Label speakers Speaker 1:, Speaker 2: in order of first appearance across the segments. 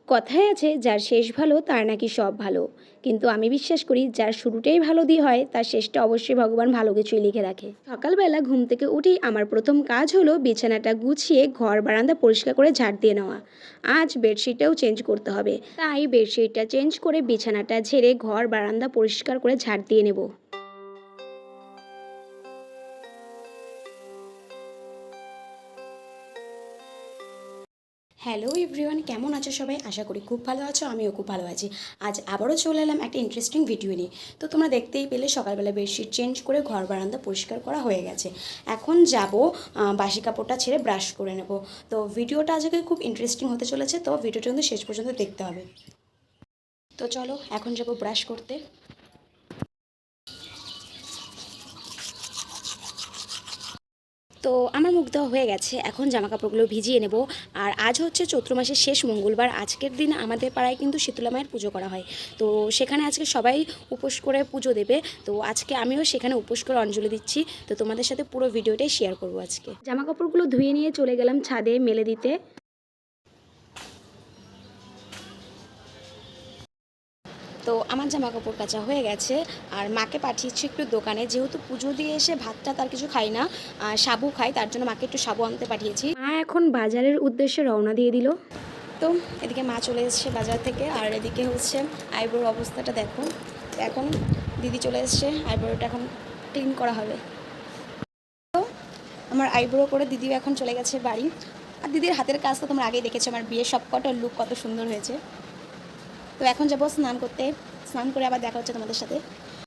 Speaker 1: কথায় আছে যার শেষ ভালো তার নাকি সব ভালো, কিন্তু আমি বিশ্বাস করি যার শুরুটাই ভালো দিয়ে হয় তার শেষটা অবশ্যই ভগবান ভালো কিছুই লিখে রাখে। সকালবেলা ঘুম থেকে উঠেই আমার প্রথম কাজ হলো বিছানাটা গুছিয়ে ঘর বারান্দা পরিষ্কার করে ঝাড় দিয়ে নেওয়া। আজ বেডশিটটাও চেঞ্জ করতে হবে, তাই বেডশিটটা চেঞ্জ করে বিছানাটা ঝেড়ে ঘর বারান্দা পরিষ্কার করে ঝাড় দিয়ে নেব। হ্যালো এভরিওয়ান, কেমন আছো সবাই? আশা করি খুব ভালো আছো, আমিও খুব ভালো আছি। আজ আবারও চলে এলাম একটা ইন্টারেস্টিং ভিডিও নিয়ে। তো তোমরা দেখতেই পেলে সকালবেলা বেডশিট চেঞ্জ করে ঘর বারান্দা পরিষ্কার করা হয়ে গেছে। এখন যাব বাসি কাপড়টা ছেড়ে ব্রাশ করে নেব। তো ভিডিওটা আজকে খুব ইন্টারেস্টিং হতে চলেছে, তো ভিডিওটা কিন্তু শেষ পর্যন্ত দেখতে হবে। তো চলো এখন যাব ব্রাশ করতে। তো আমার মুখ দেওয়া হয়ে গেছে, এখন জামা কাপড়গুলো ভিজিয়ে নেব। আর আজ হচ্ছে চৈত্র মাসের শেষ মঙ্গলবার। আজকের দিন আমাদের পাড়ায় কিন্তু শীতলা মায়ের পুজো করা হয়। তো সেখানে আজকে সবাই উপোস করে পুজো দেবে। তো আজকে আমিও সেখানে উপোস করে অঞ্জলি দিচ্ছি। তো তোমাদের সাথে পুরো ভিডিওটাই শেয়ার করবো আজকে। জামা কাপড়গুলো ধুয়ে নিয়ে চলে গেলাম ছাদে মেলে দিতে। তো আমার জামা কাপড় কাচা হয়ে গেছে, আর মাকে পাঠিয়েছি একটু দোকানে, যেহেতু পুজো দিয়ে এসে ভাতটা তার কিছু খাই না, সাবু খাই, তার জন্য মাকে একটু সাবু আনতে পাঠিয়েছি। মা এখন বাজারের উদ্দেশ্যে রওনা দিয়ে দিল। তো এদিকে মা চলে এসছে বাজার থেকে, আর এদিকে হচ্ছে আইব্রোর অবস্থাটা দেখো। এখন দিদি চলে এসছে, আইব্রোটা এখন ক্লিন করা হবে। তো আমার আইব্রো করে দিদিও এখন চলে গেছে বাড়ি। আর দিদির হাতের কাজ তো তোমরা আগেই দেখেছো, আমার বিয়ের সবকটা লুক কত সুন্দর হয়েছে। তো এখন যাবো স্নান করতে, স্নান করে আবার দেখা হচ্ছে তোমাদের সাথে।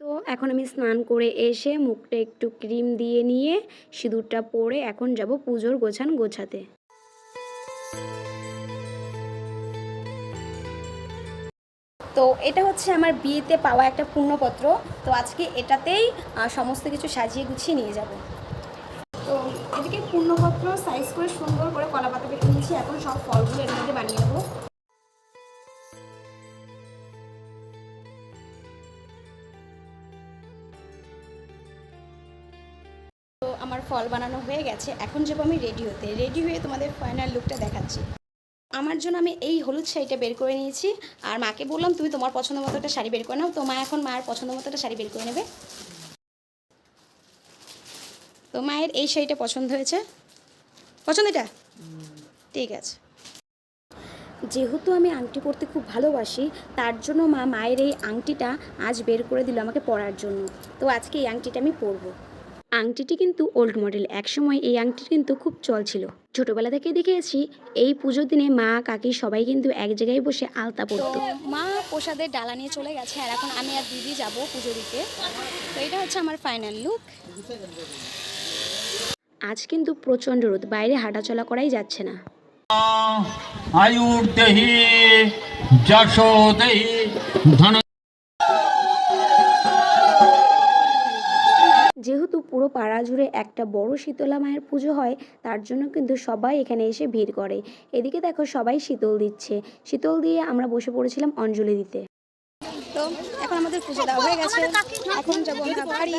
Speaker 1: তো এখন আমি স্নান করে এসে মুখটা একটু ক্রিম দিয়ে নিয়ে সিঁদুরটা পরে এখন যাব পুজোর গোছান গোছাতে। তো এটা হচ্ছে আমার বিয়েতে পাওয়া একটা পূর্ণপত্র। তো আজকে এটাতেই সমস্ত কিছু সাজিয়ে গুছিয়ে নিয়ে যাব। তো এদিকে পূর্ণপত্র সাইজ করে সুন্দর করে কলা পাতা কেটে নিয়েছি, এখন সব ফলগুলো এর মধ্যে বানিয়ে নেবো। তো আমার ফল বানানো হয়ে গেছে, এখন যাবো আমি রেডি হতে। রেডি হয়ে তোমাদের ফাইনাল লুকটা দেখাচ্ছি। আমার জন্য আমি এই হলুদ শাড়িটা বের করে নিয়েছি, আর মাকে বললাম তুমি তোমার পছন্দ মতো একটা শাড়ি বের করে নাও। তো মা এখন মায়ের পছন্দ মতো একটা শাড়ি বের করে নেবে। তো মায়ের এই শাড়িটা পছন্দ হয়েছে, পছন্দ এটা, ঠিক আছে। যেহেতু আমি আংটি পরতে খুব ভালোবাসি, তার জন্য মায়ের এই আংটিটা আজ বের করে দিল আমাকে পরার জন্য। তো আজকে এই আংটিটা আমি পরবো। আংটিটি কিন্তু ওল্ড মডেল, একসময় এই আংটির কিন্তু খুব চল ছিল। ছোটবেলা থেকে দেখেছি এই পুজোর দিনে মা কাকি সবাই কিন্তু এক জায়গায় বসে আলতা পরতো। মা প্রসাদের ডালা নিয়ে চলে গেছে, আর এখন আমি আর দিদি যাব পুজো দিতে। তো এটা হচ্ছে আমার ফাইনাল লুক। আজ কিন্তু প্রচণ্ড রোদ, বাইরে হাঁটাচলা করাই যাচ্ছে না।
Speaker 2: আয়ুর্দেহি যশোদেহি ধন।
Speaker 1: যেহেতু পুরো পাড়া জুড়ে একটা বড় শীতলা মায়ের পুজো হয়, তার জন্য কিন্তু সবাই এখানে এসে ভিড় করে। এদিকে দেখো সবাই শীতল দিচ্ছে, শীতল দিয়ে আমরা বসে পড়েছিলাম অঞ্জলি দিতে। তো এখন আমাদের পুজো দেওয়া হয়ে গেছে, এখন যাবো আমরা বাড়ি।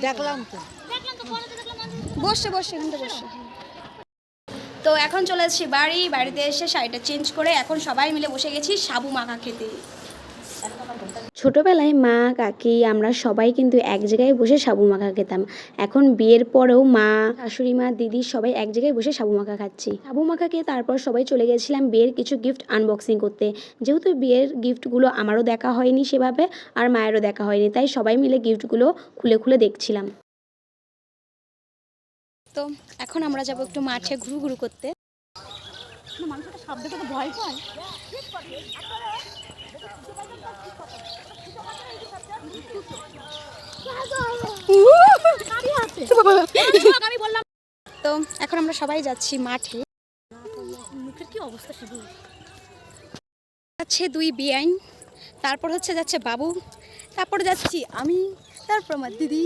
Speaker 3: দেখলাম তো,
Speaker 1: বসে বসে এখানটা বসে। তো এখন চলে এসেছি বাড়ি। বাড়িতে এসে শাড়িটা চেঞ্জ করে এখন সবাই মিলে বসে গেছি সাবু মাখা খেতে। ছোটবেলায় মা কাকি আমরা সবাই কিন্তু এক জায়গায় বসে সাবু মাখা খেতাম। এখন বিয়ের পরেও মা, শাশুড়ি মা, দিদি সবাই এক জায়গায় বসে সাবু মাখা খাচ্ছি। সাবু মাখা খেয়ে তারপর সবাই চলে গেছিলাম বিয়ের কিছু গিফট আনবক্সিং করতে। যেহেতু বিয়ের গিফটগুলো আমারও দেখা হয়নি সেভাবে, আর মায়েরও দেখা হয়নি, তাই সবাই মিলে গিফটগুলো খুলে খুলে দেখছিলাম। তো এখন আমরা যাবো একটু মাঠে ঘুরু ঘুরু করতে।
Speaker 3: মানুষটা সাপ দেখে তো ভয় পায়।
Speaker 1: তো এখন আমরা সবাই যাচ্ছি মাঠে।
Speaker 3: মুখের কি অবস্থা শুধু।
Speaker 1: যাচ্ছে দুই বেআইন, তারপর হচ্ছে যাচ্ছে বাবু, তারপর যাচ্ছি আমি, তারপর আমার দিদি।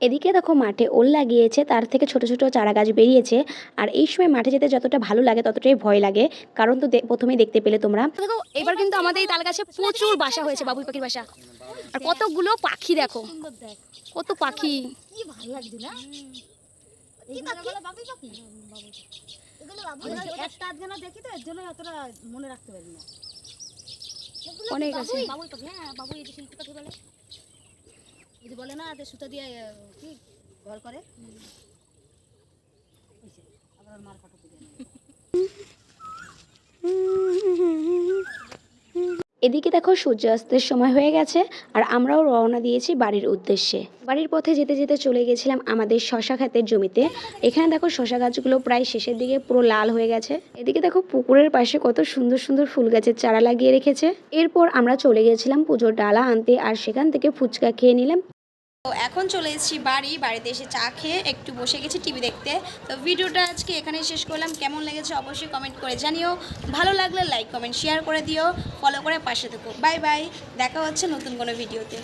Speaker 1: এদিকে দেখো মাঠে ওল লাগিয়েছে, তার থেকে ছোট ছোট চারা গাছ বেরিয়েছে। আর এই সময় মাঠে যেতে যতটা ভালো লাগে ততটাই ভয় লাগে, কারণ তো প্রথমেই দেখতে পেলে তোমরা। দেখো এবার কিন্তু আমাদের এই তাল গাছে প্রচুর বাসা হয়েছে, বাবুই পাখির বাসা। আর কতগুলো পাখি দেখো, কত পাখি,
Speaker 3: কি ভালো লাগছে না? একটা আধখানা দেখি তো এর জন্য অতটা মনে রাখতে পারি না।
Speaker 1: অনেক আছে।
Speaker 3: বাবুই পাখি, হ্যাঁ বাবুই এই যে শিল্পী পাখি বলে, এই যে বলে না যে সুতা দিয়ে কি ঘর করে, এই যে, আবার ওর মার ফটো তুলে আনবে।
Speaker 1: এদিকে দেখো সূর্যাস্তের সময় হয়ে গেছে আর আমরাও রওনা দিয়েছি বাড়ির উদ্দেশ্যে। বাড়ির পথে যেতে যেতে চলে গেছিলাম আমাদের শশা ক্ষেতের জমিতে। এখানে দেখো শশা গাছগুলো প্রায় শেষের দিকে পুরো লাল হয়ে গেছে। এদিকে দেখো পুকুরের পাশে কত সুন্দর সুন্দর ফুল গাছের চারা লাগিয়ে রেখেছে। এরপর আমরা চলে গেছিলাম পুজোর ডালা আনতে আর সেখান থেকে ফুচকা খেয়ে নিলাম। তো এখন চলে এসেছি বাড়িতে এসে চা খেয়ে একটু বসে গেছি টিভি দেখতে। তো ভিডিওটা আজকে এখানেই শেষ করলাম। কেমন লেগেছে অবশ্যই কমেন্ট করে জানিও। ভালো লাগলে লাইক কমেন্ট শেয়ার করে দিও, ফলো করে পাশে থেকো। বাই বাই, দেখা হচ্ছে নতুন কোনো ভিডিওতে।